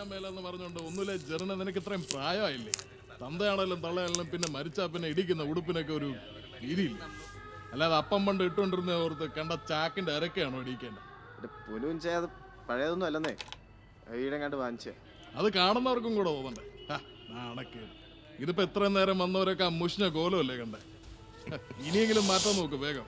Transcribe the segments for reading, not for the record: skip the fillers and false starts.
അറിയാൻ മേലെന്ന് പറഞ്ഞോണ്ട് ഒന്നുമില്ല ജെറിന് നിനക്ക് ഇത്രയും പ്രായമായില്ലേ? തന്തയാണെങ്കിലും തള്ളയാണെങ്കിലും പിന്നെ മരിച്ചാ പിന്നെ ഇടിക്കുന്ന ഉടുപ്പിനൊക്കെ ഒരു രീതിയില്ല. അല്ലാതെ അപ്പം പണ്ട് ഇട്ടുകൊണ്ടിരുന്ന ഓർത്ത് കണ്ട ചാക്കിന്റെ ഇരക്കെയാണോ ഇടിക്കേണ്ടത്? പഴയതൊന്നും അല്ലെന്നേ, ഈടെങ്ങാണ്ട് വാങ്ങിച്ച. അത് കാണുന്നവർക്കും കൂടെ തോന്നണ്ടേ? നാണക്കേട്. ഇതിപ്പോ എത്രയും നേരം വന്നവരൊക്കെ ആ മുഷിഞ്ഞ കോലമല്ലേ കണ്ടേ? ഇനിയെങ്കിലും മാറ്റാൻ നോക്ക് വേഗം.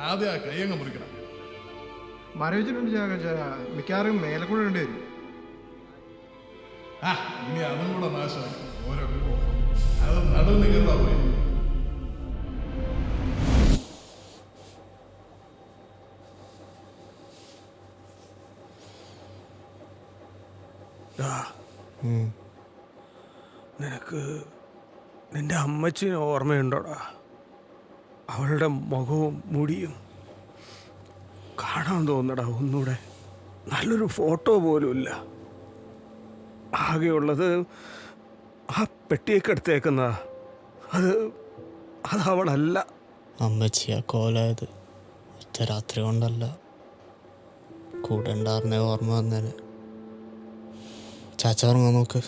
ആദ്യം ആ കയ്യങ്ങ് മുറിക്കണം. മരവിച്ചിട്ടുണ്ട് മിക്കവാറും മേലെ കൂടെ ഇടേണ്ടി വരും. ഇനി അതും കൂടെ നാശമാക്കി ഓരോ അത് നടുവ് നികർത്താ പോയി. നിനക്ക് നിന്റെ അമ്മച്ചിന് ഓർമ്മയുണ്ടോടാ? അവളുടെ മുഖവും മുടിയും കാണാൻ തോന്നടാ ഒന്നുകൂടെ. നല്ലൊരു ഫോട്ടോ പോലും ഇല്ല. ആകെയുള്ളത് ആ പെട്ടിയൊക്കെ എടുത്തേക്കുന്ന അത് അവളല്ല. അമ്മച്ചിയാ കോലായത് ഒറ്റ രാത്രി കൊണ്ടല്ല, കൂടെ ഉണ്ടായിരുന്ന ഓർമ്മ വന്നേനെ. ചാച്ച ഉറങ്ങാൻ നോക്ക്.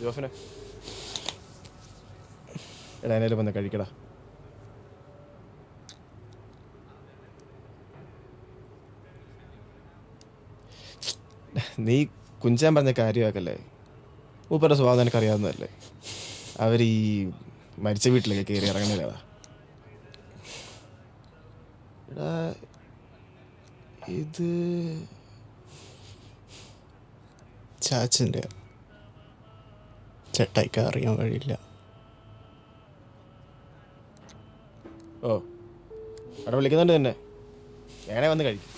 ജോഫിനെ എടാ, എന്നേലും വന്ന് കഴിക്കടാ. നീ കുഞ്ചാൻ പറഞ്ഞ കാര്യമാക്കല്ലേ. മൂപ്പരുടെ സ്വഭാവം എനിക്കറിയാവുന്നതല്ലേ. അവർ ഈ മരിച്ച വീട്ടിലേക്ക് കയറി ഇറങ്ങുന്നില്ലതാ. എടാ ഇത് ചാച്ചൻ്റെ ചേട്ടായിക്ക് അറിയാൻ വഴിയില്ല. ഓ അവിടെ വിളിക്കുന്നുണ്ട് തന്നെ. വേണേ വന്ന് കഴിക്കും.